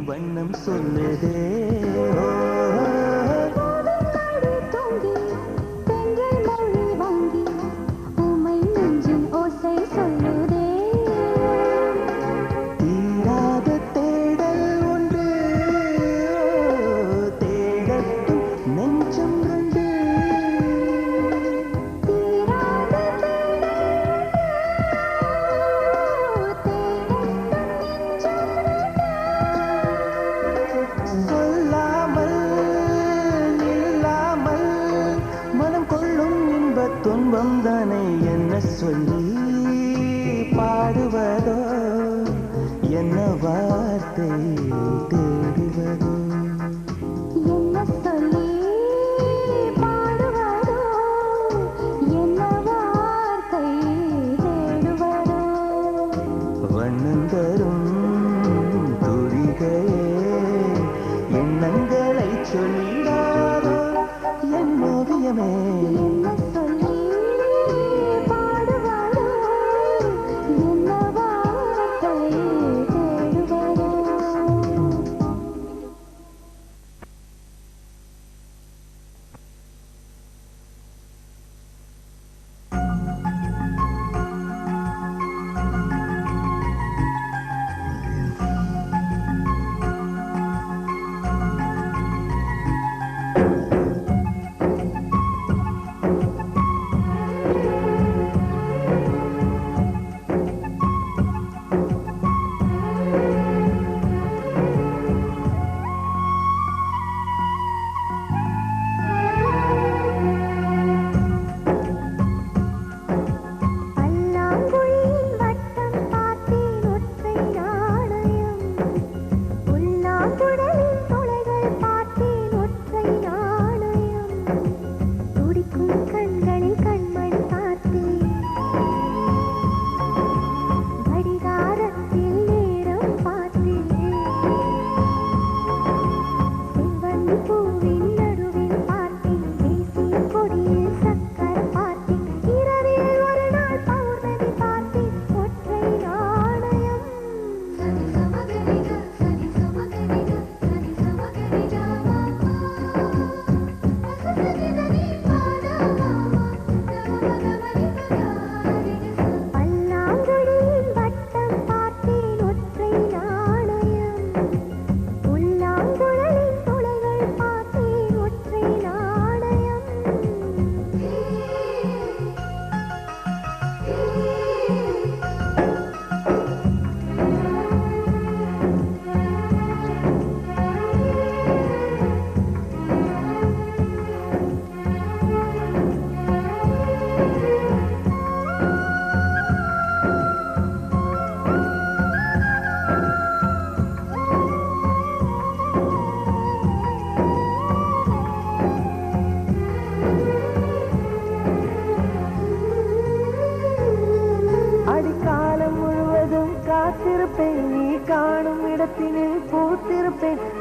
வண்ணம் சொல்லுதே துன்பம் தானே என்ன சொல்லி பாடுவதோ என்ன வார்த்தை தேடுவதோ என்ன சொல்லி பாடுவதோ என்ன வார்த்தை தேடுவதோ வண்ணம் தரும் துரிகையே எண்ணங்களை சொல்லிடாதோ என் ஓவியமே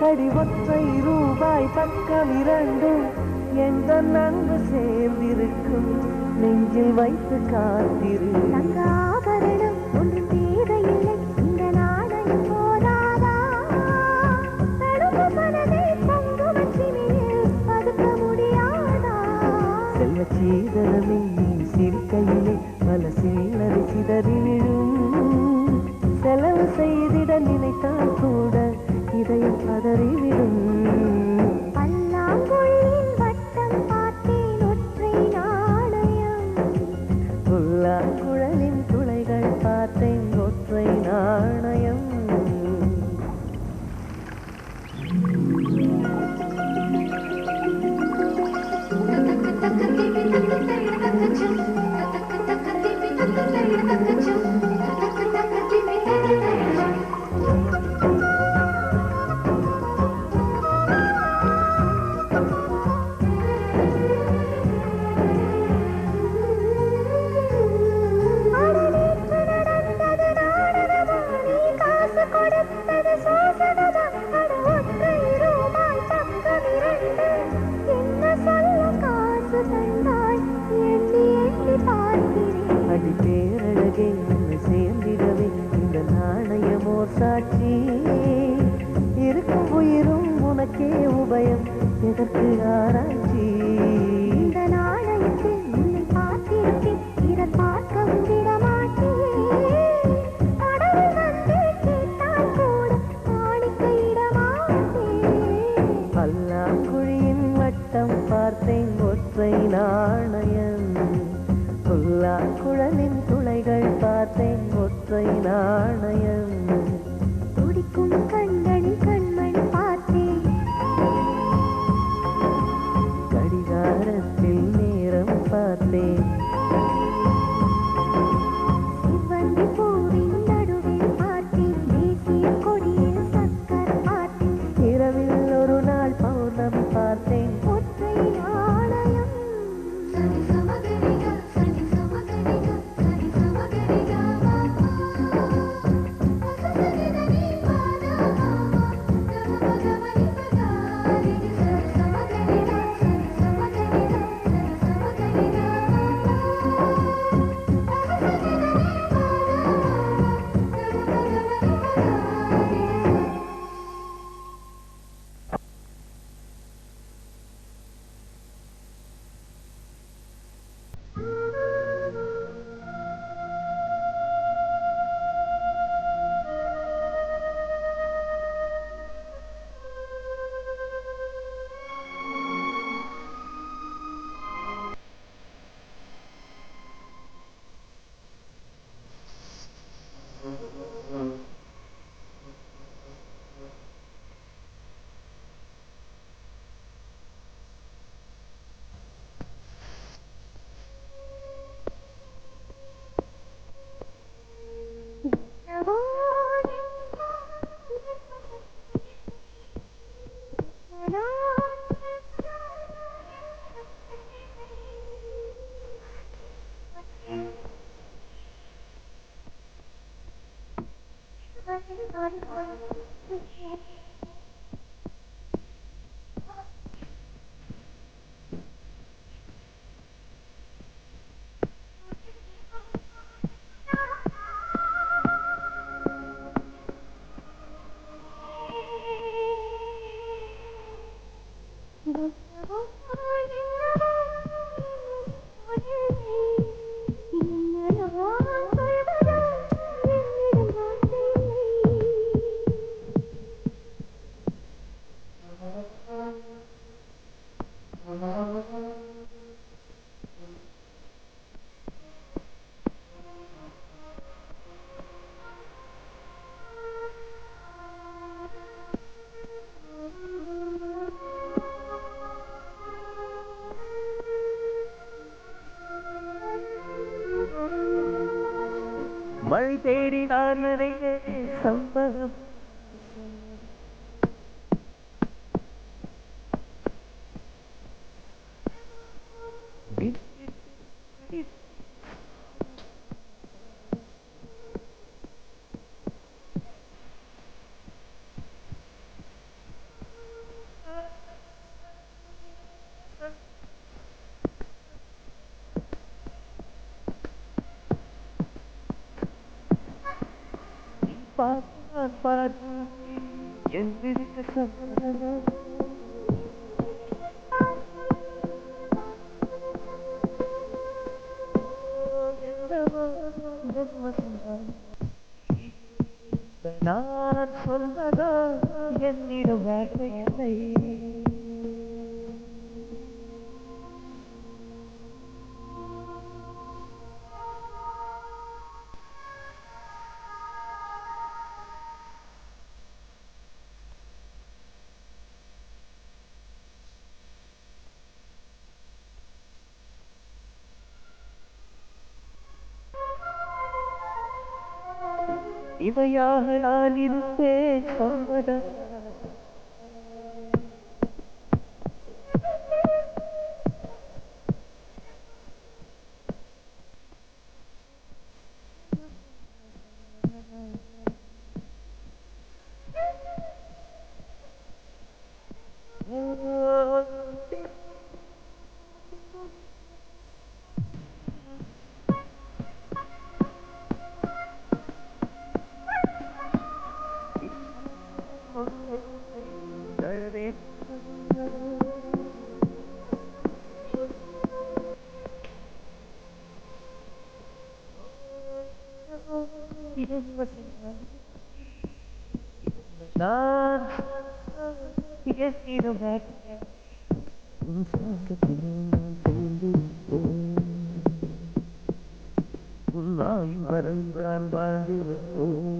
அடி ஒற்றை ரூபாய் பக்கம் இரண்டு எந்த நன்கு சேர்ந்திருக்கும் நெஞ்சில் வைத்து காத்திரு ஆபரணம் ஒன்றும் தேவையில்லை இந்த நாணயம் போதாதா மனதை பங்கு வச்சினில் பதுக்க முடியாதா செல்ல சீதனமே நீ சிரிக்கையிலே பல சில்லறை சிதறி விழும் செலவு செய்திட நினைத்தால் கூட இதயம் பதறிவிடும் பல்லாங்குழியின் வட்டம் பார்த்தேன் ஒற்றை நாணயம் புல்லாங்குழலின் துளைகள் பார்த்தேன் ஒற்றை நாணயம் பயம் எதற்கு ஆராய்ச்சி? இந்த நாணயத்தில் உன்னை பார்த்திருப்பேன், பிறர் பார்க்கவும் விடமாட்டேன். கடவுள் வந்து கேட்டால் கூட காணிக்கையிடமாட்டேன். பல்லாங்குழியின் வட்டம் பார்த்தேன் ஒற்றை நாணயம். புல்லாங்குழலின் துளைகள் பார்த்தேன் ஒற்றை நாணயம். துடிக்கும் கண்களில் கண்மணி பார்த்தேன். கடிகாரத்தில் நேரம் பார்த்தேன். சிவந்தி பூவின் நடுவில் பார்த்தேன். தேசிய கொடியில் சக்கரை பார்த்தேன். இரவில் ஒரு நாள் பௌர்ணமி பார்த்தேன். ஒற்றை நாணயம். சரி சமகரிக சரி சமகரிக சரி சமகரிக சரி பாதா கமகமணி பகாரி சரி சமகரிக சரி சமகரிக சரி சமகரிக வழி தேடி நான் நிறைய சம்பவம். என் விதித்த சம்பவம். நான் சொல்வதோ என்னிடம் வார்த்தைகளை. இவையாக நான் இருப்பேன் சொல்வதா? நான் எங்கிருந்தேன் நான் மறந்தான் வாழ்ந்திருப்போம்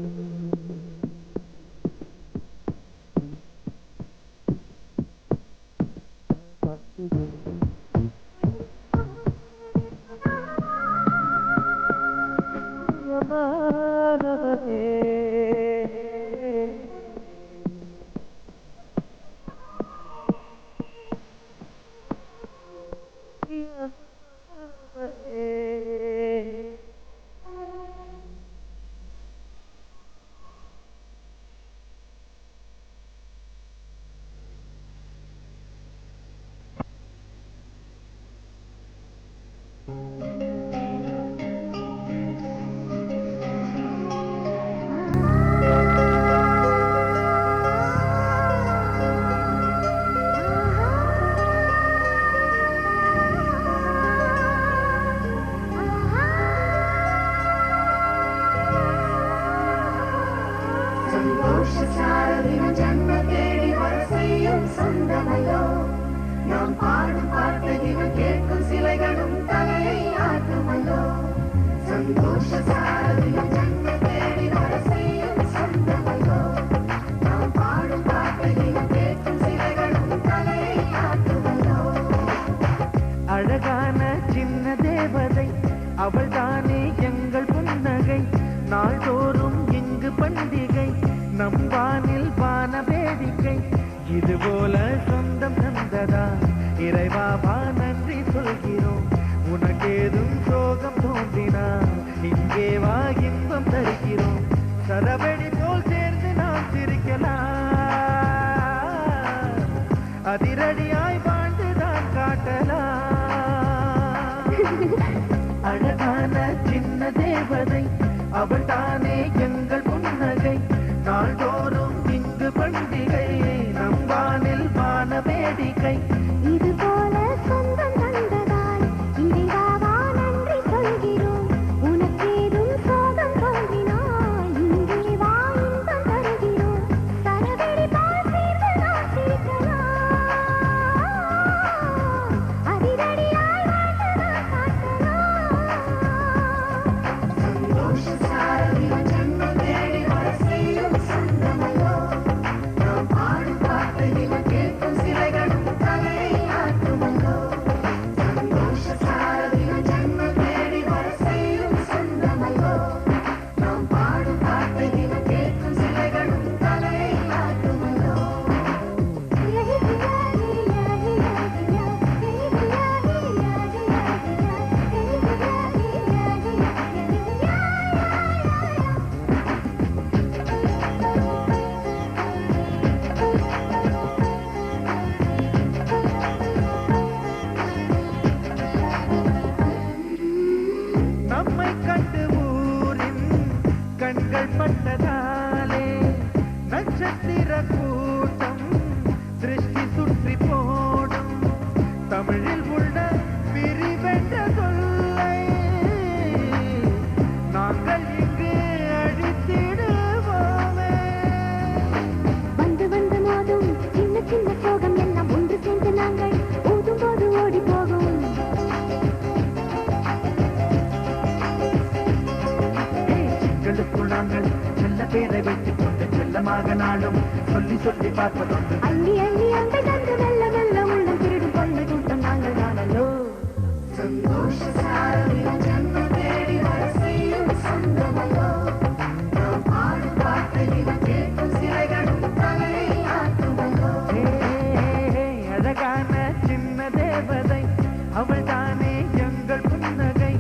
அழகான சின்ன தேவதை அவள்தானே எங்கள் புன்னகை நாள்தோறும் இங்கு பண்டிகை நம் வானில் வான வேடிக்கை இதுபோல சொந்தம் தந்ததா இறைவா வா நன்றி சொல்கிறோம் உனக்கேதும் சோகம் தோன்றினா இங்கே வா இன்பம் தருகிறோம் சரவெடி போல் சேர்ந்து நாம் சிரிக்கலாம் அதிரடியாய் வாழ்ந்துதான் காட்டலாம் அழகான சின்ன தேவதை அவள் தானே எங்கள் புன்னகை நாள்தோறும் இங்கு பண்டிகை நம் வானில் வான வேடிக்கை இது போல சொந்தம் தந்ததால் இறைவா நன்றி சொல்கிறோம் உனக்கேதும் சோகம் தோன்றினால் இங்கே வா இன்பம் தருகிறோம் சரவெடி போல் சேர்ந்து நாம் சிரிக்கலாம் அதிரடியாய் வாழ்ந்து நாம் காட்டலாம் சந்தோஷ சாரதிய ஜன்ம தேடி வர செய்யும் சொந்தமல்லோ நாம் பாடும் பாட்டையில் கேட்கும் சிலைகளும் தலையை ஆட்டுமல்லோ சந்தோஷ சாரதிய ஜன்ம தேடி வர செய்யும் சொந்தமல்லோ நாம் பாடும் பாட்டையில் கேட்கும் சிலைகளும் தலையை ஆட்டுமல்லோ நம்மை கண்டு ஊரின் கண்கள் பட்டதாலே நட்சத்திர கூட்டம் திருஷ்டி சுற்றி போடும் தமிழில் உள்ள பிரிவென்ற சொல்லை நாங்கள் இங்கு அழித்திடுவோமே வந்து வந்து மோதும் சின்ன சின்ன சோகம் எல்லாம் ஒன்று சேர்ந்து நாங்கள் ஊதும் போது ஓடி போகும் சிங்களுக்குள் நாங்கள் செல்ல பேரை வைத்துக் கொண்டு செல்லமாக நாளும் சொல்லி சொல்லி பார்ப்பதொன்று அள்ளி அள்ளி அண்டை தந்து மெல்ல மெல்ல உள்ளம் திருடும் கொள்ளை கூட்டம் நாங்கள் தானல்லோ சந்தோஷ சாரதிய ஜன்ம தேடி வர செய்யும் சொந்தமல்லோ நாம் பாடும் பாட்டையில் கேட்கும் சிலைகளும் தலையை ஆட்டுமல்லோ அழகான சின்ன தேவதை அவள் தானே எங்கள் புன்னகை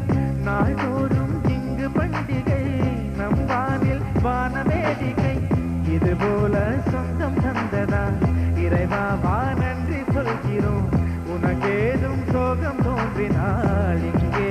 நாள்தோறும் இங்கு பண்டிகை நம் வானில் வான வேடிக்கை இதுபோல சொந்தம் தந்ததா இறைவா வா நன்றி சொல்கிறோம் உனக்கேதும் சோகம் தோன்றினால் இங்கே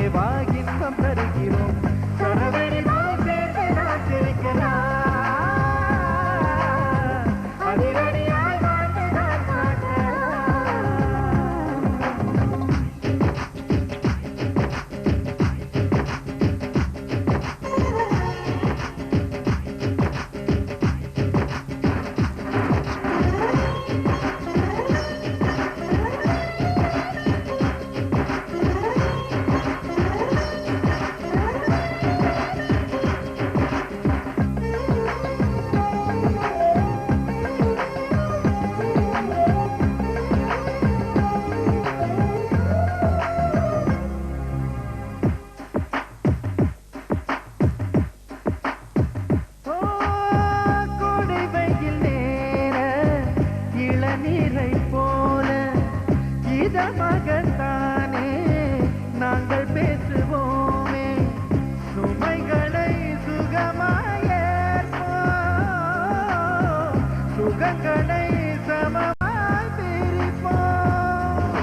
மரங்களை சமமாய் பிரிப்போம்.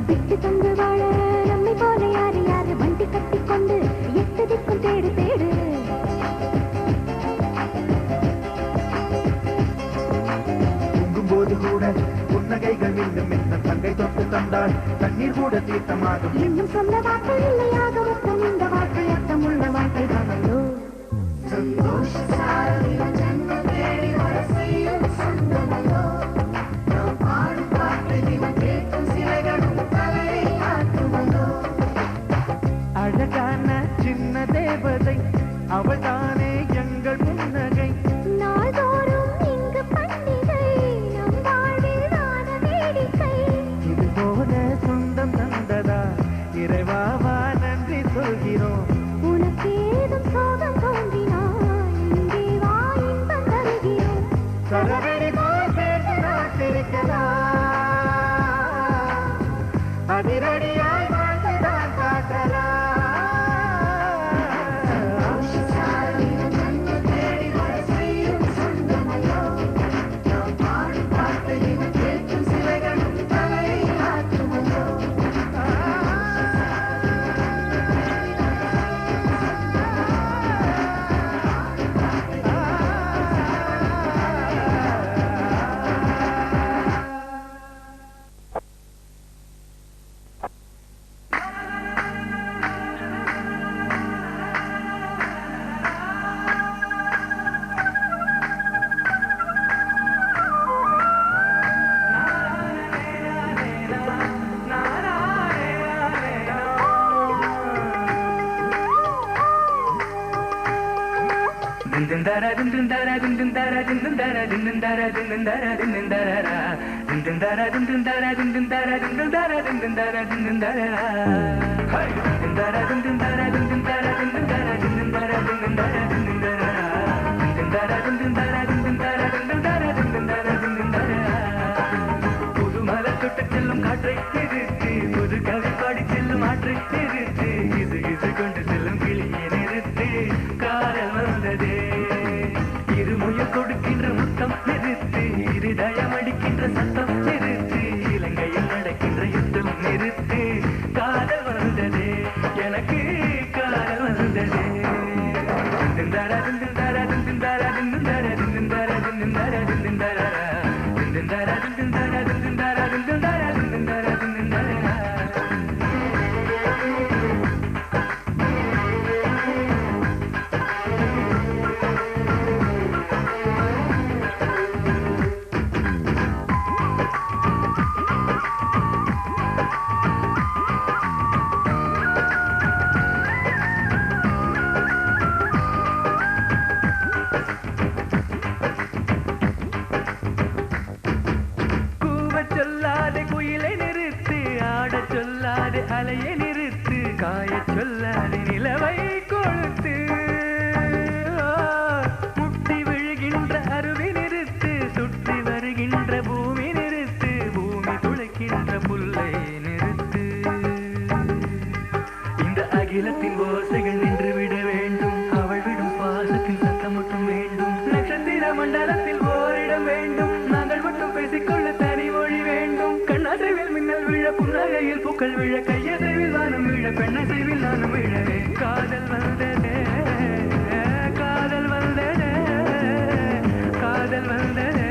விட்டு தந்து வாழ நம்மை போல யாரு யாரு வண்டி கட்டி கொண்டு எட்டு திக்கும் தேடு தேடு. தூங்கும்போது கூட புன்னகைகள் மீண்டும் இன்னும் தங்கை தொட்டு தந்தால் தண்ணீர் கூட தீர்த்தமாகும். இன்னும் சொன்ன வார்த்தை இல்லையாக மொத்தம் இந்த வாழ்க்கை அர்த்தம் உள்ள வாழ்க்கை தானோ. சந்தோஷ சாரதிகள் ஜன்மம் தேடி வர செய்யும் சொந்தமல்லோ. நாம் பாடும் பாட்டை தினம் கேட்கும் சிலைகளும் தலையை ஆட்டுமல்லோ. அழகான சின்ன தேவதை அவள் தானே எங்கள் புன்னகை. நாள்தோறும் இங்கு பண்டிகை நம் வாழ்வில் வான வேடிக்கை. இது போல சொந்தம் தந்ததா இறைவாவா நன்றி சொல்கிறோம். உனக்கேதும் சோகம் தோன்றினால் இங்கே வா இன்பம் தருகிறோம். சரவெடி போல் சேர்ந்து நாம் சிரிக்கலாம். அதிரடியாய் வாழ்ந்துதான் காட்டலாம். புது மலர் தொட்டு செல்லும் காற்றை நிறுத்தி புது கவி பாடி செல்லும் ஆற்றை நிறுத்தி இது இது கொண்டு செல்லும் கிளியை நிறுத்தி காதல் வந்ததே. இருமுயல் கொடுக்கின்ற முத்தம் நிறுத்தி இருதயம் அடிக்கின்ற சத்தம் நிறுத்தி இலங்கையில் நடக்கின்ற யுத்தம் நிறுத்தி காதல் வந்ததே எனக்கு காதல் வந்ததே. திந்தாரா திந்தாரா திந்தாரா திந்தாரா திந்தாரா திந்தாரா திந்தாரா திந்தாரா திந்தாரா திந்தாரா திந்தாரா திந்தாரா திந்தாரா. அலையை நிறுத்து காய சொல்லாது நிலவை கொழுத்து முட்டி விழுகின்ற அருவி நிறுத்து சுற்றி வருகின்ற பூமி நிறுத்து பூமி துளைக்கின்ற புல்லை நிறுத்து. இந்த அகிலத்தின் ஓசைகள் நின்று விட வேண்டும். அவள் விடும் சுவாசத்தின் சத்தம் மட்டும் வேண்டும். நட்சத்திர மண்டலத்தில் ஓரிடம் வேண்டும். நாங்கள் மட்டும் பேசிக்கொள்ள தனி மொழி வேண்டும். கண்ணாசைவில் மின்னல் விழ புன்னகையில் பூக்கள் விழ கையசைவில் வானம் விழ பெண்ணசைவில் நானும் விழவே. காதல் வந்ததே காதல் வந்ததே காதல் வந்ததே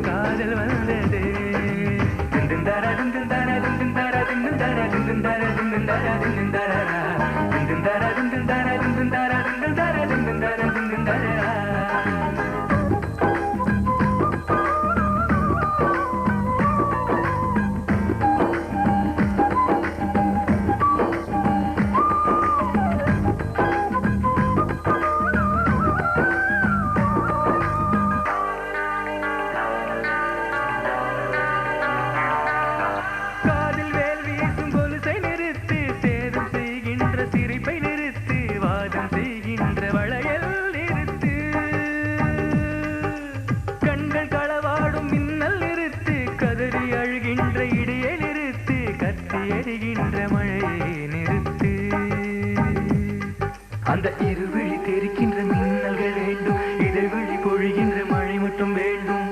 காதல் வந்ததே. திந்துந்தாரா திந்துந்தாரா திந்துந்தாரா திந்துந்தாரா திந்துந்தாரா திந்துந்தாரா திந்துந்தாரா திந்துந்தாரா திந்துந்தாரா திந்துந்தாரா திந்துந்தாரா திந்துந்தாரா திந்துந்தாரா. அந்த இருவிழி தெரிக்கின்ற மின்னல்கள் வேண்டும். இடைவெளி பொழிகின்ற மழை மட்டும் வேண்டும்.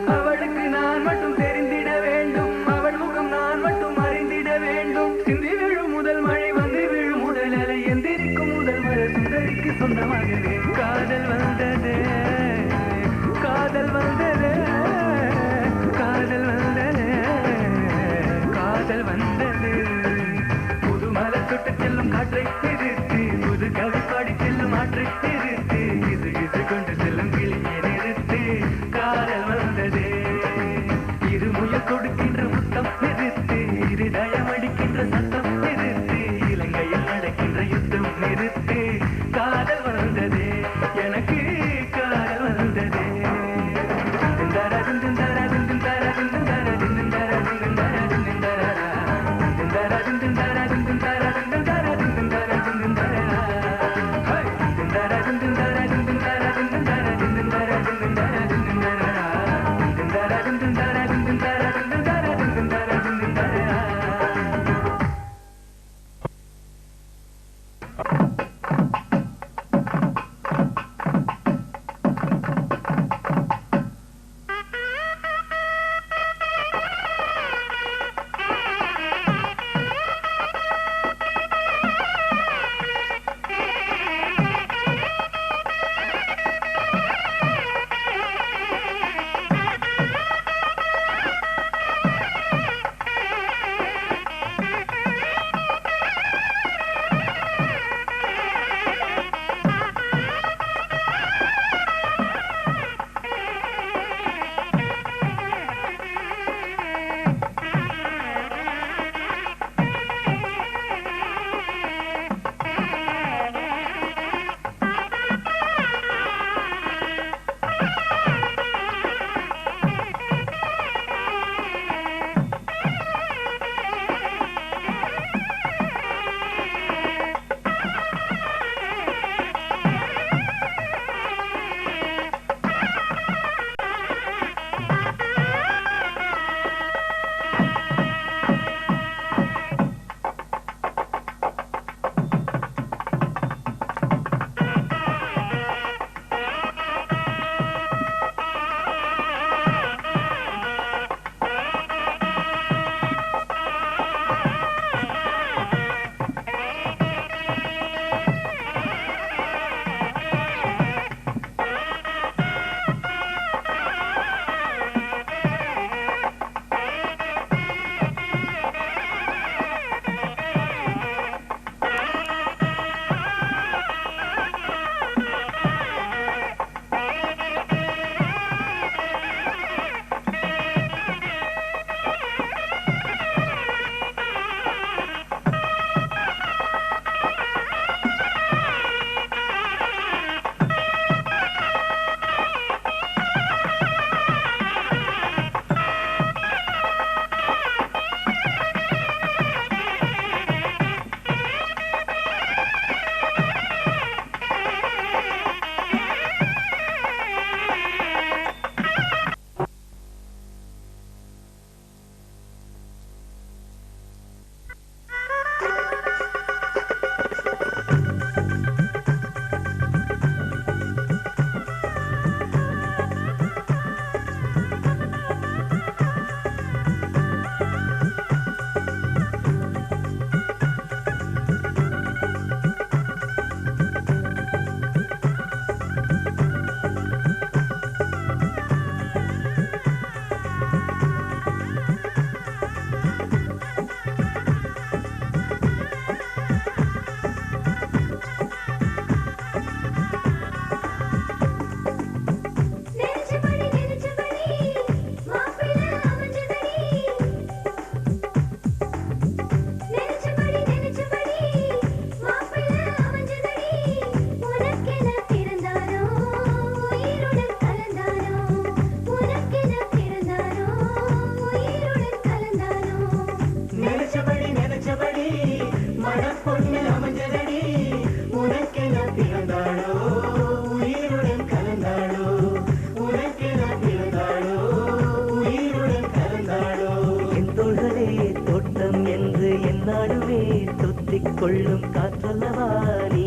கொள்ளும் காற்றல்லவா நீ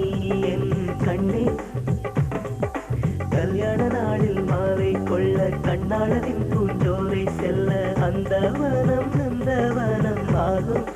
என் கண்ணே. கல்யாண நாளில் மாலை கொள்ள கண்ணாளரின் பூஞ்சோலை செல்ல அந்த வனம் ஆகும்.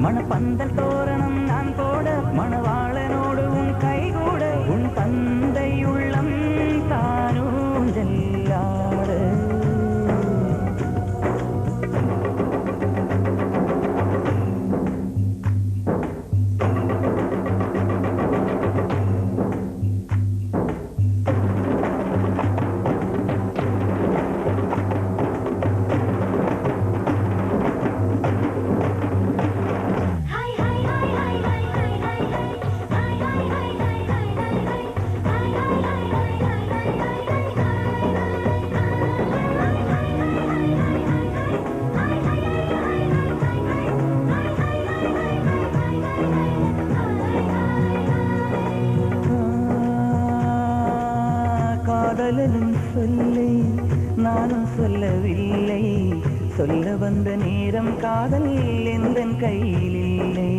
மணப்பந்தல் தோரணம் நான் போட மணவாளனோடு உன் கைகூட உன் தந்தை உள்ளம் தானூஞ்சல்லாட. சொல்ல வந்த நேரம் காதல் எந்தன் கையில் இல்லை.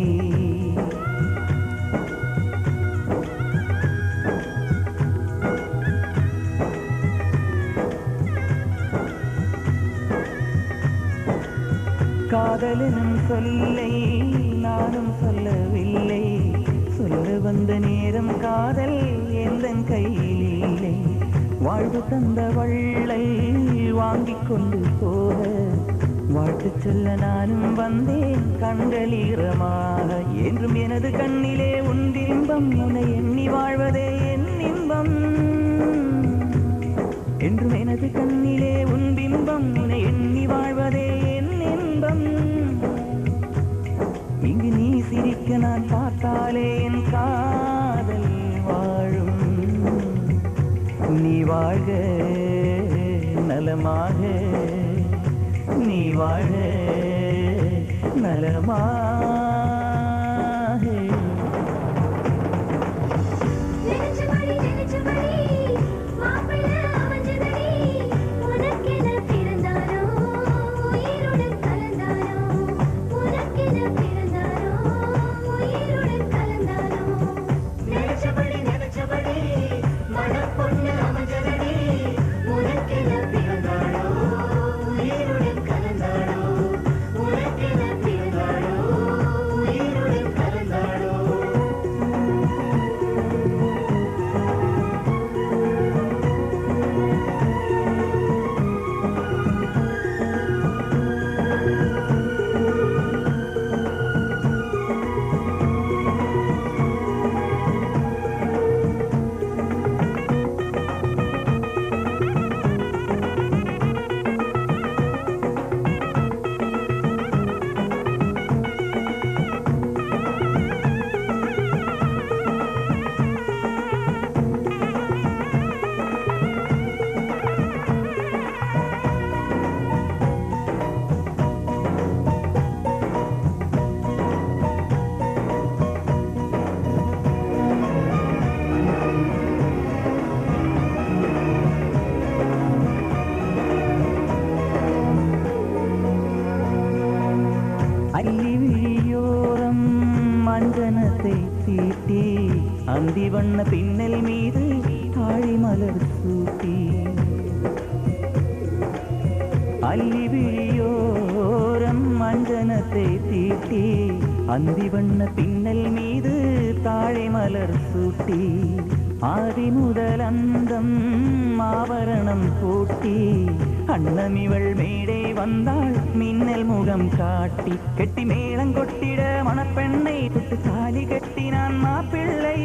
காதலனும் சொல்லை நானும் சொல்லவில்லை. சொல்ல வந்த நேரம் காதல் எந்தன் கையில் இல்லை. வாழ்வு தந்த வள்ளல் வாங்கிக் கொண்டு போக வாழ்த்து சொல்ல நானும் வந்தேன் கண்களீரமாக. என்றும் எனது கண்ணிலே உன் பிம்பம் உன்னை எண்ணி வாழ்வதே என் இன்பம். என்றும் எனது கண்ணிலே உன் பிம்பம் உன்னை எண்ணி வாழ்வதே என் இன்பம். இங்கு நீ சிரிக்க நான் பார்த்தாலே என் காதல் வாழும். நீ வாழ்க நலமாக, நீ வாழ்க நலமாக. அந்தி வண்ண பின்னல் மீது தாழி மலர் சூட்டி அள்ளி விழியோரம் மஞ்சனத்தை தீட்டி அந்தி வண்ண பின்னல் மீது தாழை மலர் சூட்டி ஆதி முதல் அந்தம் ஆபரணம் பூட்டி அன்னமிவள் மேடை வந்தாள் மின்னல் முகம் காட்டி கெட்டி மேளம் கொட்டிட மணப்பெண்ணை தொட்டு தாலி கட்டினான் மாப்பிள்ளை.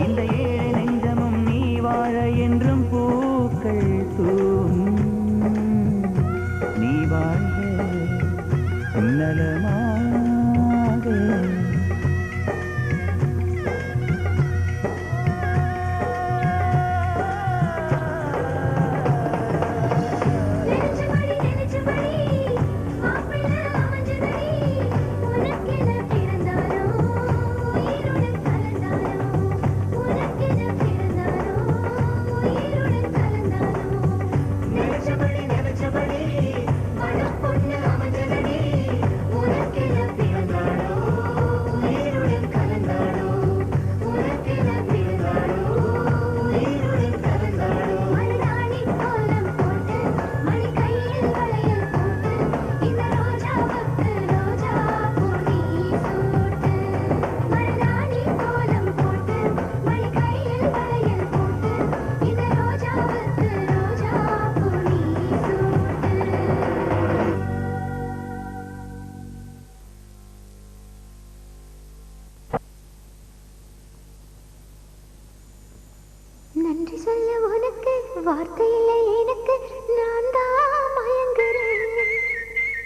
இந்த ஏழை நெஞ்சமும் நீ வாழ என்றும் பூக்கள் தூவும். நீ வாழ்க நலமாக. நன்றி சொல்ல உனக்கு வார்த்தை இல்லை எனக்கு, நான் தான் மயங்குறேன்.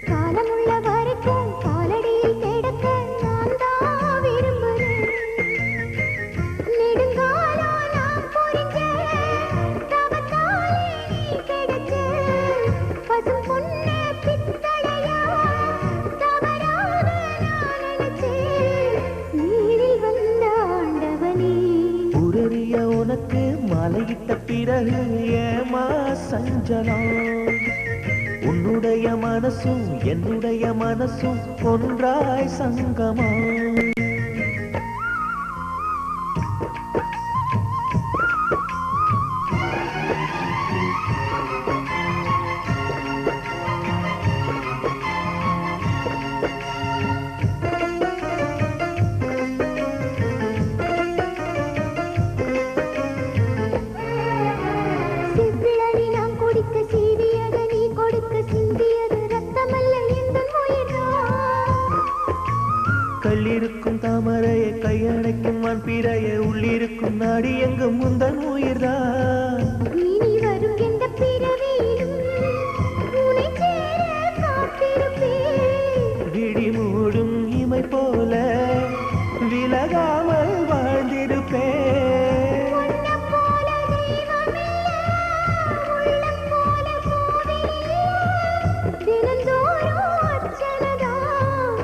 காலம் உள்ள வரைக்கும் காலடியில் கிடக்க நான் தான் விரும்புகிறேன். நெடுங்காலம் நான் புரிஞ்ச தவத்தாலே நீ கிடைச்ச பசும் பொண்ணு பித்தளையா தவறாக கொஞ்ச நாள் உன்னுடைய மனசும் என்னுடைய மனசும் ஒன்றாய் சங்கமா கள்ளிருக்கும் தாமரையை கையடைக்கும் வான்பிறையை உள்ளிருக்கும் நாடி எங்கும் முந்தன் உயிர்தான் இனி வரும் எந்த பிறவியிலும் உன்னை சேர காத்திருப்பேன். விழி மூடும் இமை போல விலகாமல் வாழ்ந்திருப்பேன் உன்னைப் போல தெய்வமில்லை, உள்ளம் போல கோவிலில்லை. தினந்தோறும் அர்ச்சனைதான்,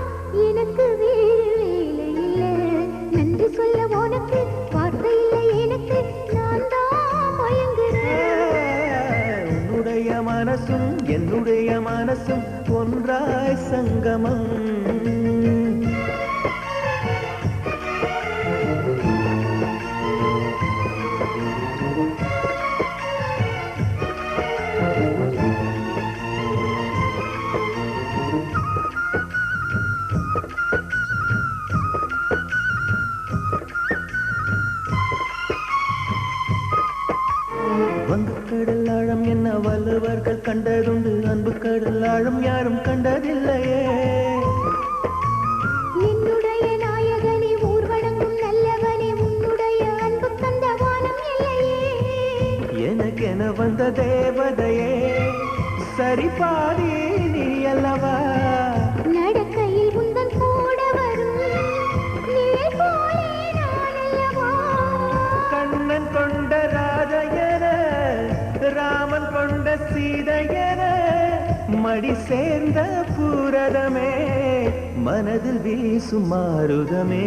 எனக்கு வேறு வேலை இல்லை. நன்றி சொல்ல உனக்கு வார்த்தை இல்லை எனக்கு, நான் தான் மயங்குறேன். உன்னுடைய மனசும் என்னுடைய மனசும் ஒன்றாய் சங்கமம் வங்கக்கடல் ஆழம் என்ன வள்ளுவர்கள் கண்டதுண்டு அன்பு கடல் ஆழம் யாரும் கண்டதில்லையே என்னுடைய நாயகனே ஊர்வலங்கும் நல்லவனே உன்னுடைய அன்பு தந்த வானம் இல்லையே எனக்கென வந்த தேவதையே சரி பாதி நீ அல்லவா நடக்கையில் உந்தன் கூட வரும் நிழல் போலே நான் அல்லவா கண்ணன் கொண்ட ராதையன ராமன் கொண்ட சீதையன மடி சேர்ந்த பூரதமே மனதில் வீசும் மாருதமே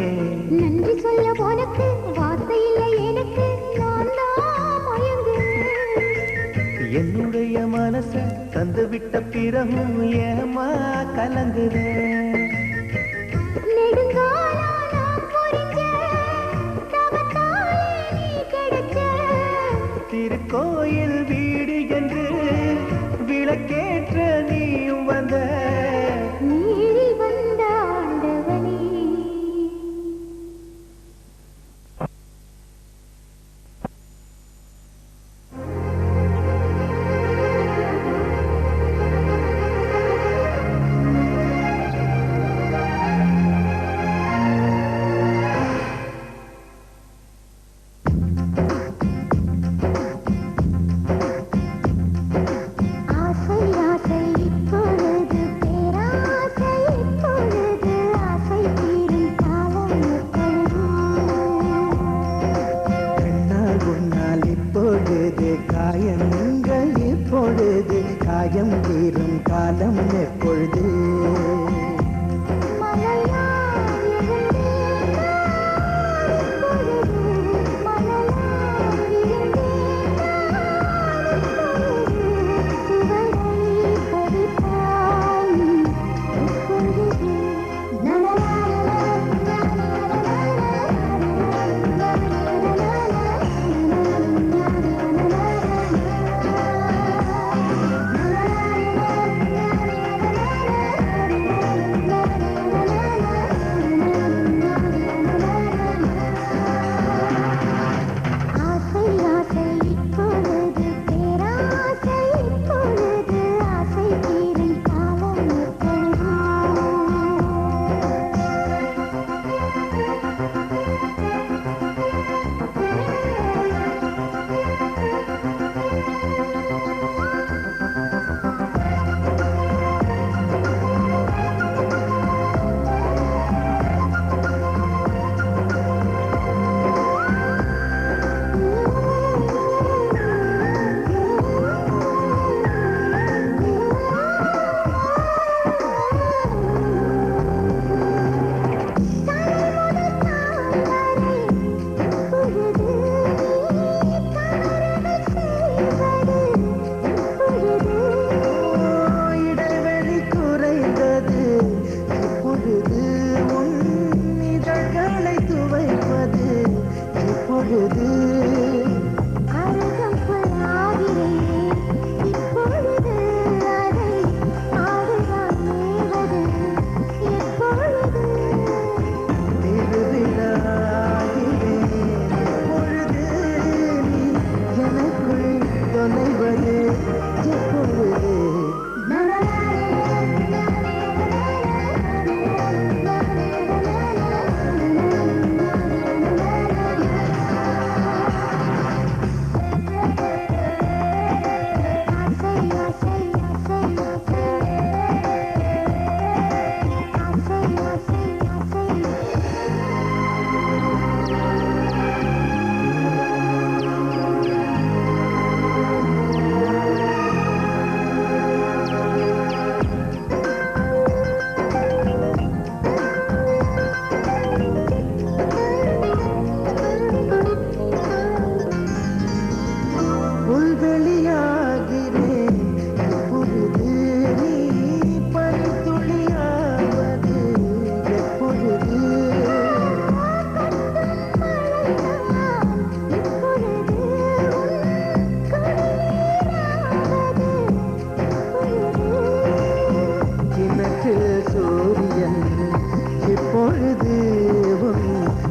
நன்றி சொல்ல உனக்கு வார்த்தை இல்லை எனக்கு நான் தான் மயங்குறேன் என்னுடைய மனச தந்து விட்ட பிறகும் ஏமா கலங்குறேன் நெடுங்காலா நான் புரிஞ்ச தவத்தாலே நீ கிடைச்ச திருக்கோயில் வீடு என்று விளக்கேற்ற நீயும் வந்த நீரில் வந்த ஆண்டவனே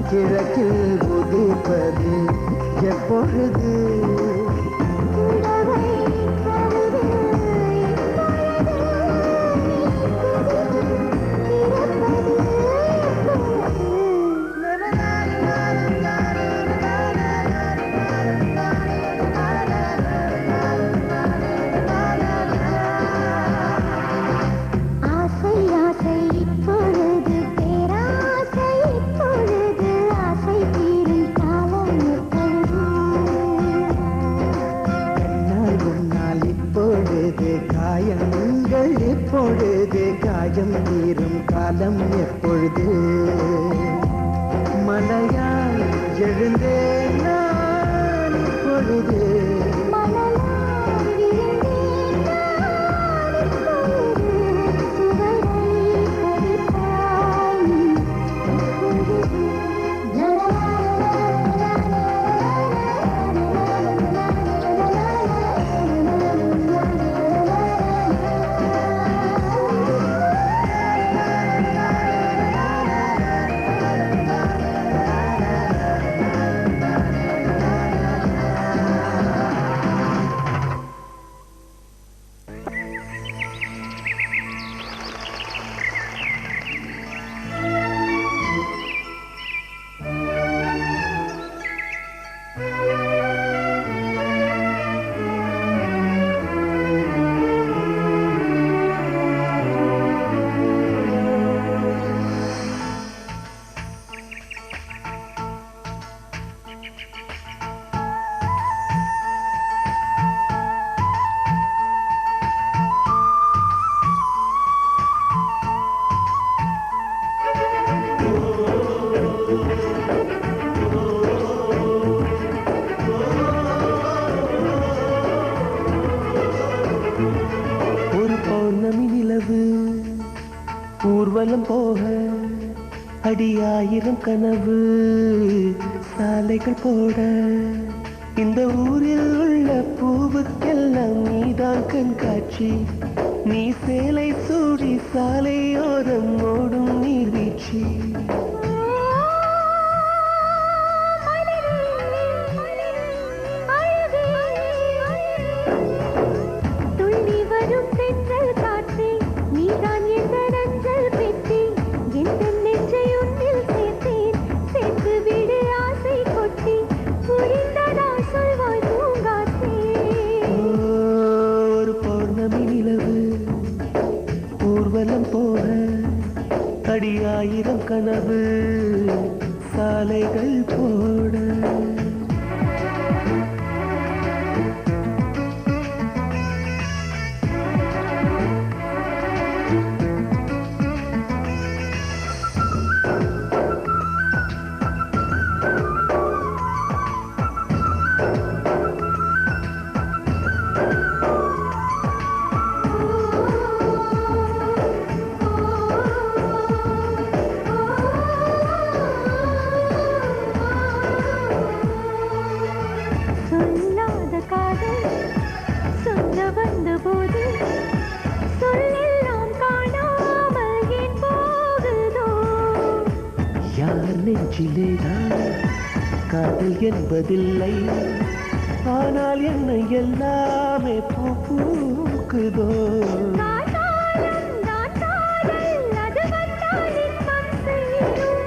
கிழக்கில் உதிப்பது எப்பொழுது காயங்கள் எப்பொழுது காயம் தீரும் காலம் எப்பொழுது மலையால் எழுந்தேன் நான் இப்பொழுது ஊர்வலம் போக அடியாயிரம் கனவு சாலைகள் போட இந்த ஊரில் உள்ள பூவுக்கெல்லாம் நீதான் கண்காட்சி நீ சேலை சூடி சாலையோரம் ஓடும் நீர்வீழ்ச்சி ஊர்வலம் போக அடியாயிரம் கனவு சாலைகள் போட நெஞ்சிலேதான் காதல் என்பதில்லை ஆனால் என்னை எல்லாமே பூக்குதோ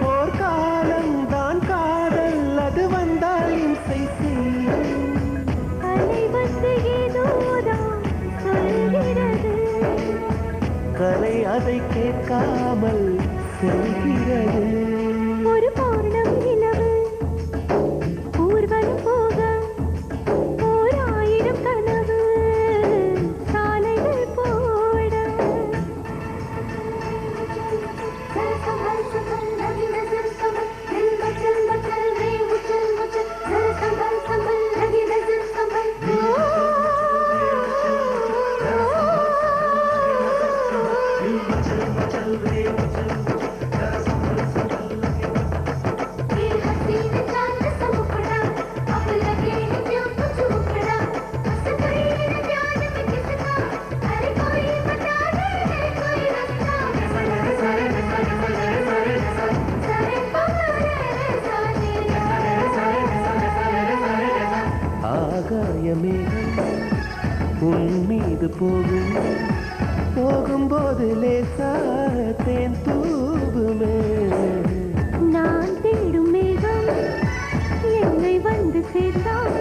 ஓர் காலம் தான் காதல் அது வந்தால் இசை செய்யும் கலை அதை கேட்காமல் செய்கிறது. ஒரு பௌர்ணமி நிலவு ஊர்வலம் போக ஓர் ஆயிரம் கனவு சாலைகள் போட சரசம்பல் சம்பல் நகின சரசம்பல் தில் மச்சல் மச்சல் ரே முச்சல் முச்சல் சரசம்பல் சம்பல் நகின சரசம்பல் ஆகாயமேகம் உன் மீது போகும்போது லேசா தேன் தூவுமே. நான் தேடும் மேகம் என்னை வந்து சேர்த்தால்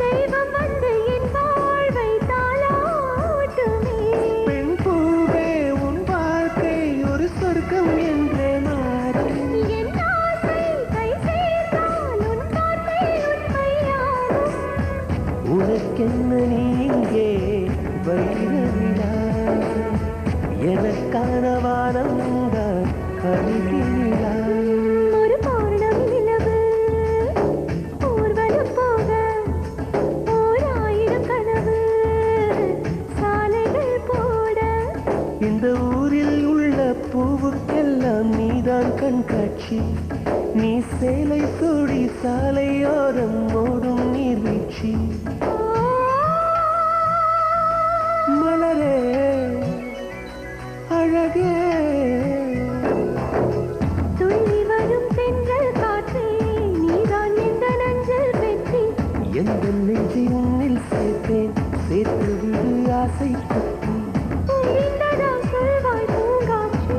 தெய்வம் வந்து என் வாழ்வை தாளாட்டுமே. பெண் பூவே உன் வாழ்க்கை ஒரு சொர்க்கம் என்றே மாறும். என் ஆசை கை சேர்த்தால் உன் வார்த்தை உண்மையாகும். உனக்கென்ன நீங்கே வைரவிழா, எனக்கான வானம்தான் கணினிலா. ஒரு பௌர்ணமி நிலவு ஊர்வலம் போக ஓர் ஆயிரம் கனவு சாலைகள் போட இந்த ஊரில் உள்ள பூவுக்கெல்லாம் நீதான் கண்காட்சி. நீ சேலை சூடி சாலையோரம் ஓடும் நீர்வீழ்ச்சி. மலரே அழகே துள்ளி வரும் தென்றல் காற்றே நீதான் எந்த நஞ்சல் பெற்றி எந்த நெஞ்சை உன்னில் சேர்த்தேன், சேர்த்து விடு ஆசை குத்தி. புரிந்ததா சொல்வாய் பூங்காற்றே.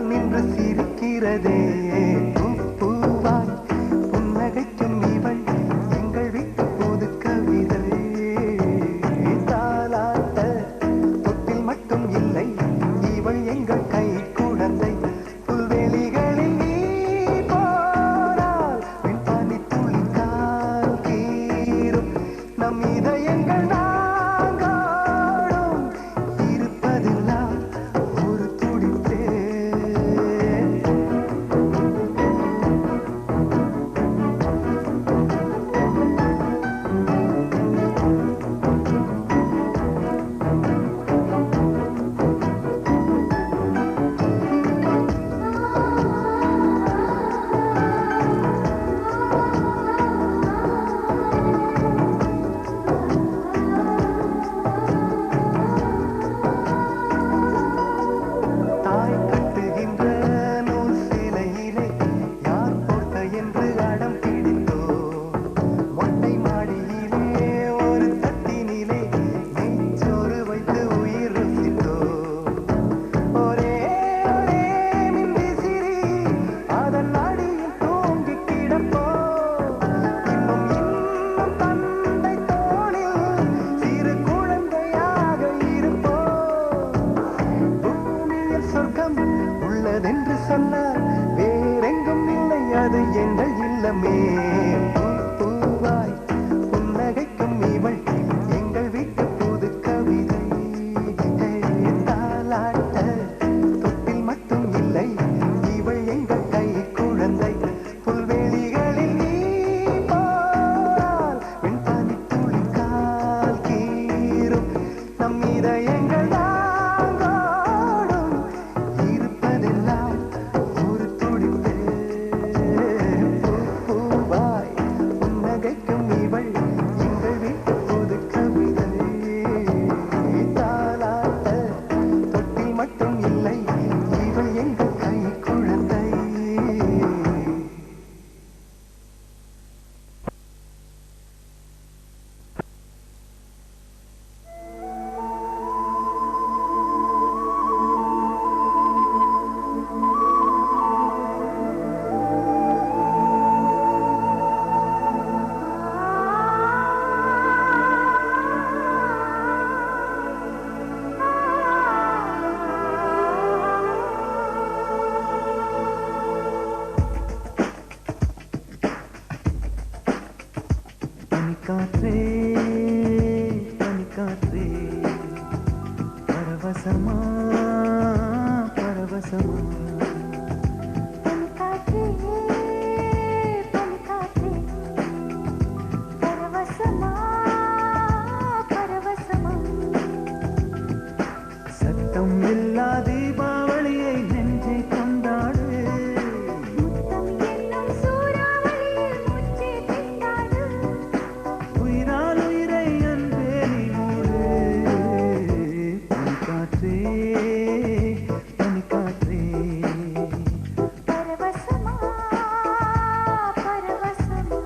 முன்னால் நின்று சிரிக்கிறதே பூவாய் புன்னகைக்கும் இவள் எங்கள் வீட்டு புது கவிதை தாலாட்ட தொட்டில் மட்டும் இல்லை இவள் எங்கள் கை குழந்தை புல்வெளிகளில் நீ போனால் வெண்பானி துளிக்கால் கீரும் நம் இதயங்கள் நாங்காடும் இருப்பதெல்லாம் ஒரு துடிப்பே தாய் கட்டுகின்ற நூல் சிலையிலே யார் போட்ட என்று அடம் பிடித்தோ மொட்டை மாடியிலே ஒரு தட்டினிலே நெய்ச்சோறு வைத்து உயிர் ருசித்தோ ஒரே ஒரே மின்விசிறி அதன் அடியில் தூங்கி கிடப்போ இன்னும் இன்னும் தந்தை தோளில் சிறு குழந்தையாக இருப்போ பூமியில் சொர்க்கம் உள்ளதென்று சொன்னால் வேறெங்கும் இல்லை அது எங்கள் இல்லமே பூவாய் புன்னகைக்கும் இவள் எங்கள் வீட்டு புது கவிதை தாலாட்ட தொட்டில் மட்டும் இல்லை இவள் எங்கள் கை குழந்தை புல்வெளிகளில் நீ போனால் வெண்பானி துளிக்கால் கீரும் நம் இதயங்கள் தாங்கோடும் இருப்பதெல்லாம் ஒரு துடிப்பே பூவாய் புன்னகைக்கும் இவள் எங்கள் வீட்டு புது கவிதை தாலாட்ட தொட்டில் மட்டும் இல்லை இவள் எங்கள் கை குழந்தை பனிக்காற்றே பனிக்காற்றே பரவசமா பரவசமா பனிக்காற்றே பனிக்காற்றே பரவசமா பரவசமா சத்தம் இல்லா தீபாவளியை நெஞ்சை கொண்டாடு முத்தம் என்னும் சூறாவளியில் மூச்சே திண்டாடு உயிரால் உயிரை அன்பே நீ மூடு பனிக்காற்றே பனிக்காற்றே பரவசமா பரவசமா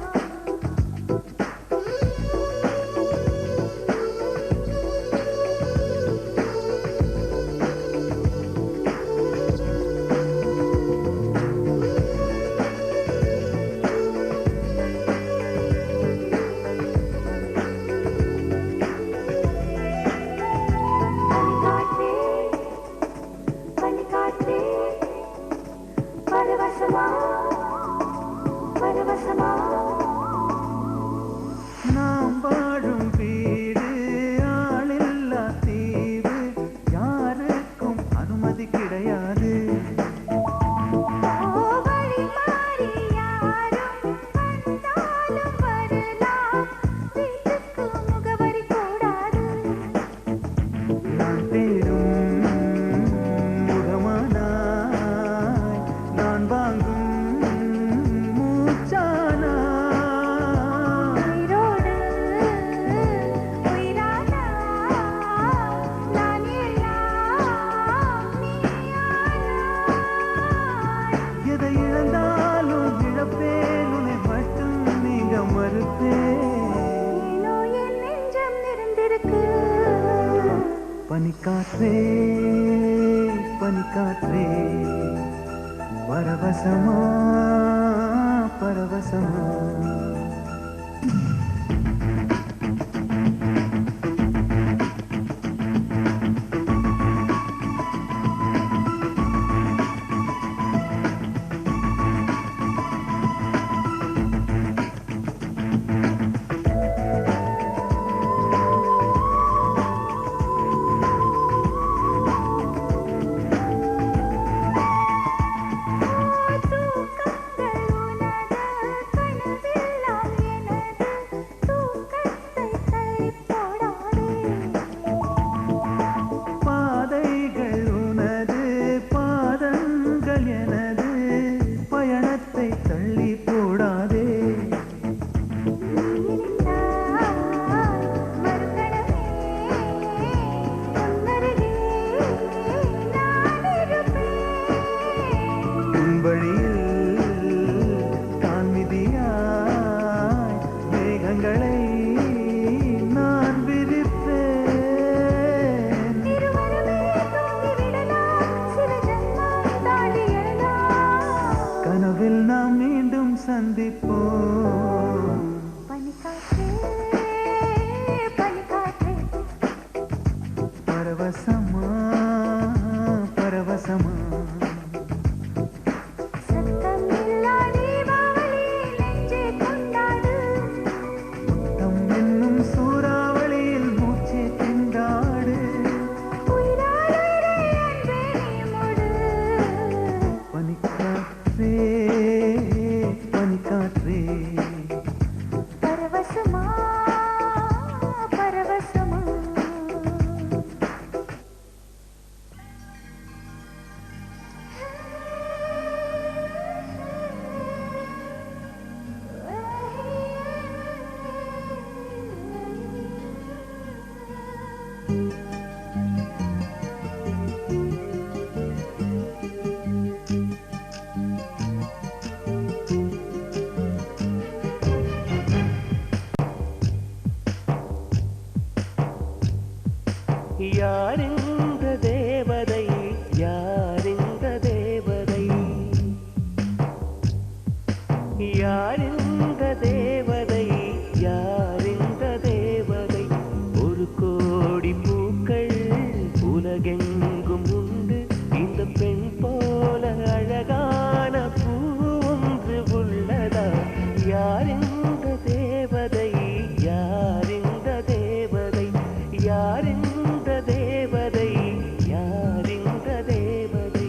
பனிக்காற்றே பனிக்காற்றே பரவசமா பரவசமா நாம் வாழும் வீடு ஆளில்லா தீவு யாருக்கும் அனுமதி கிடையாது வழி மாறி யாரும் வந்தாலும் வரலாம் வீட்டுக்கு முகவரி கூடாது நான் தேடும் முகமானாய் நான் வாங்கும் மூச்சானாய் உயிரோடு உயிரானா நான் எல்லாம் நீயானாய் எதை இழந்தாலும் இழப்பேன் உன்னை மட்டும் நீங்க மறுப்பேன் ஏனோ என் நெஞ்சம் நிறைந்திருக்கு பனிக்காற்றே பனிக்காற்றே பரவசமா பரவசமா நாம் மீண்டும் சந்திப்போம் பரவசமா பரவசமா முத்தம் என்னும் சூறாவளியில் மூச்சை திண்டாடு பனிக்காற்றே பனிக்காற்றே பரவசமா பரவசமா யாரிந்த தேவதை யாரிந்த தேவதை யாரிந்த தேவதை யாரிந்த தேவதை ஒரு கோடி பூக்கள் உலகெங்கும் உண்டு இந்த பெண் போல அழகான பூ ஒன்று உள்ளதா யாரிந்த தேவதை யாரிந்த தேவதை யாரிந்த தேவதை யாரிந்த தேவதை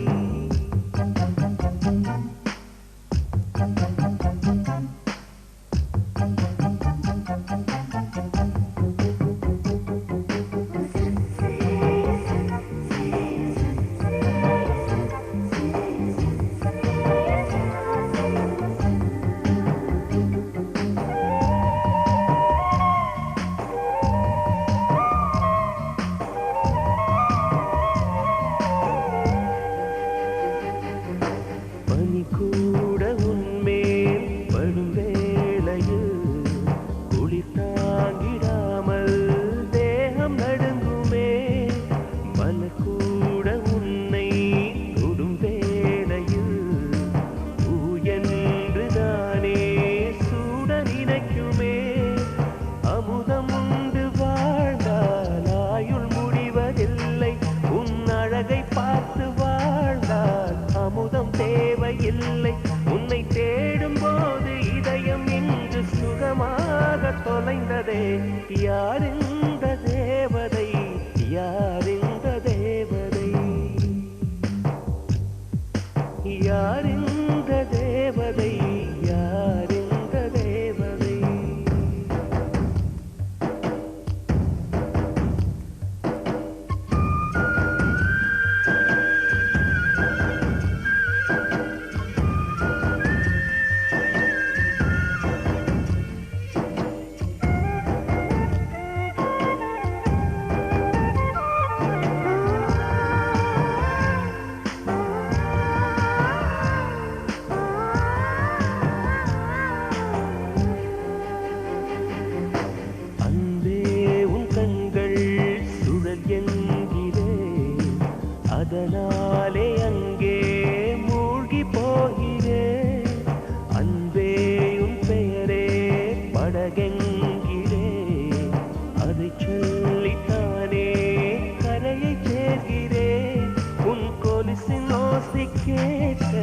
பனி கூட உன்மேல் படும் வேளையில் குளிர் தாங்கிடாமல் தேகம் நடுங்குமே மலர் கூட உன்னை தொடும் வேளையில் பூ என்று தானே சூட நினைக்குமே அமுதம் உண்டு வாழ்ந்தால் ஆயுள் முடிவதில்லை உன் அழகை பார்த்து வாழ்ந்தால் அமுதம் தேவையில்லை உன்னை தேடும் போது இதயம் இன்று சுகமாக தொலைந்ததே யாரிந்த தேவதை யாரிந்த தேவதை யாரிந்த தேவதை யாரிந்த தேவதை கேட்க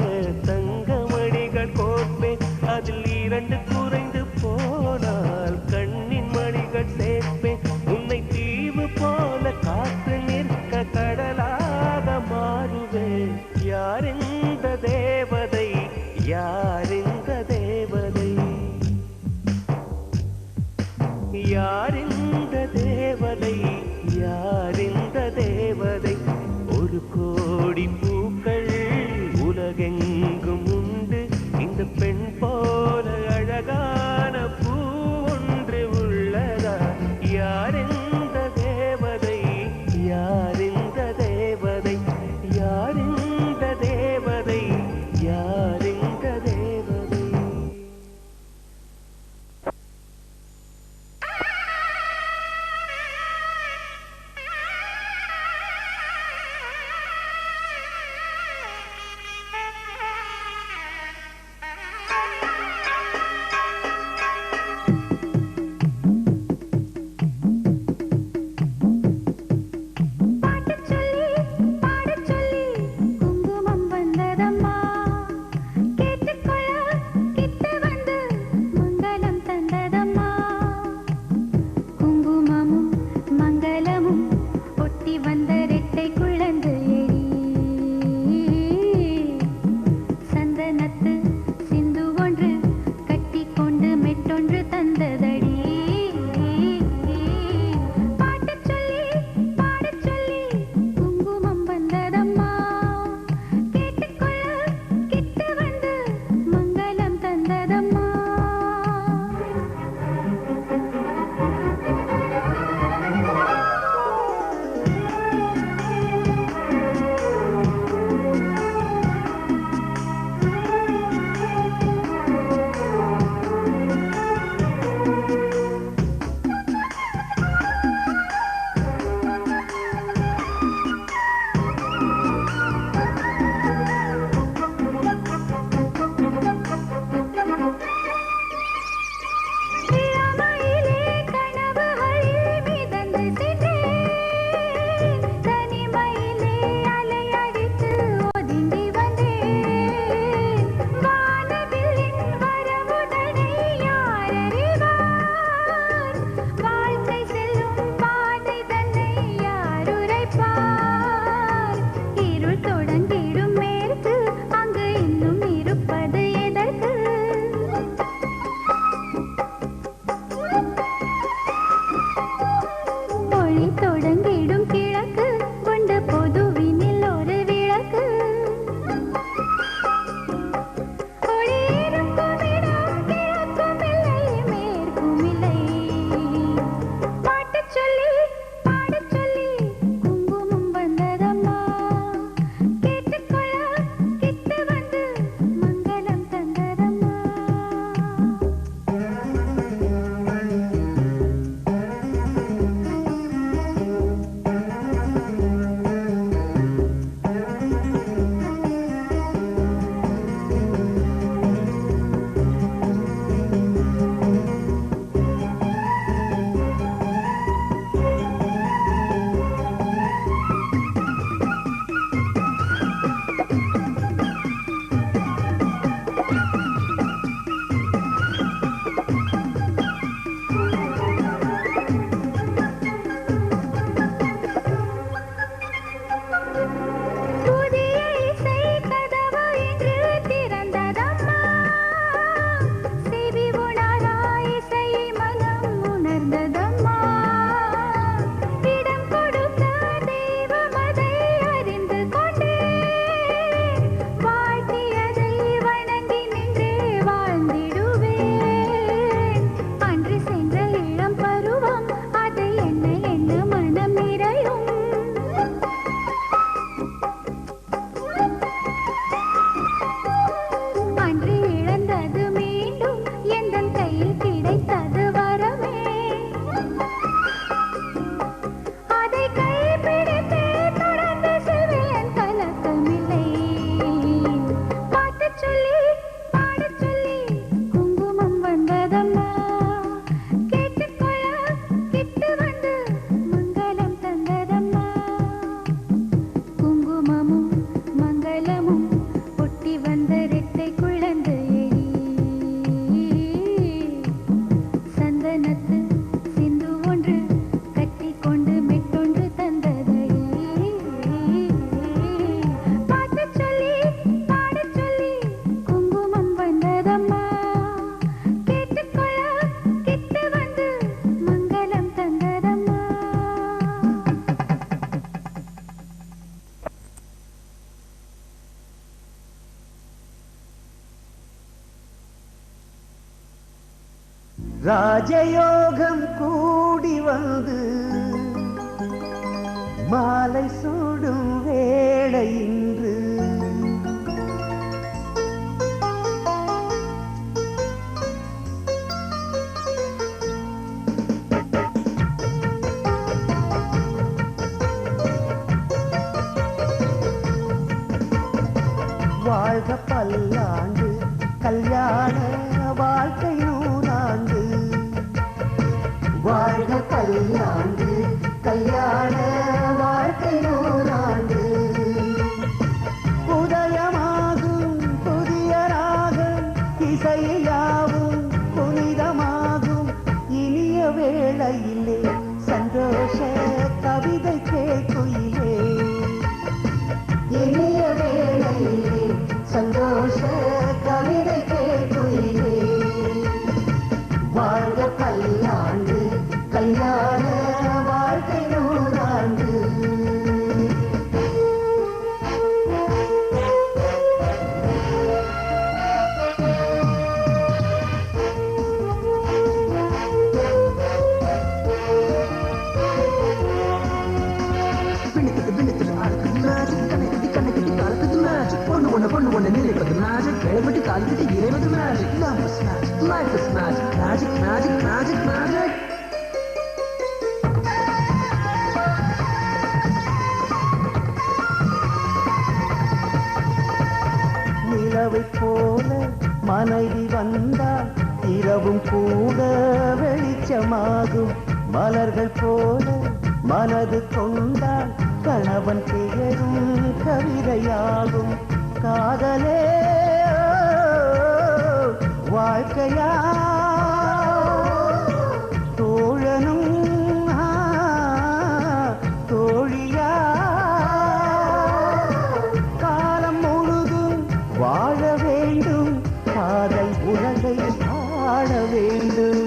தங்கமணிகள் கோர்ப்பேன் அதில் 2 குறைந்து போனால் கண்ணின் மணிகள் சேர்ப்பேன் உன்னை தீவு போல காற்று நிற்க கடலாக மாறுவேன் யார் இந்த தேவதை யார் இந்த தேவதை யார் இந்த தேவதை யார் இந்த தேவதை ஒரு கோடி பூக்கள் உலகெங்கும் உண்டு இந்த பெண் போல அழகான பூ ஒன்று உள்ளதா யார் இந்த தேவதை யார் இந்த தேவதை யார் இந்த தேவதை யார் இந்த தேவதை ராஜயோகம் கூடி வந்து மாலை சூடும் வேளை இன்று வாழ்க பல்லாண்டு கல்யாண வாழ்க்கை நூறாண்டு வாழ்க பல்லாண்டு கல்யாண வாழ்க்கை நூறாண்டு உதயமாகும் புதிய ராகம் இசையாவும் புனிதமாகும் இனிய வேளையிலே சந்தோஷ கவிதை கேட்குயிலே இனிய வேளையிலே சந்தோஷ கவிதை கேட்குயிலே வாழ்க பல்லாண்டு கல்யாண வாழ்க்கை நூறாண்டு பொண்ணு ஒண்ணு நிலைப்பது மேஜிக் கிழவிட்டு காலிக்கிட்டு இறைவது magic love is magic life is magic magic magic magic magic நிலவை போல மனைவி வந்தால் இரவும் கூட வெளிச்சமாகும் மலர்கள் போல மனது கொண்டால் கணவன் பெயரும் கவிதையாகும் காதலே வாழ்க்கையா தோழனும் தோழியா காலம் முழுதும் வாழ வேண்டும் காதல் உலகை ஆள வேண்டும்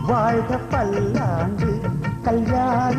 வாழ்க பல்லாண்டு கல்யாண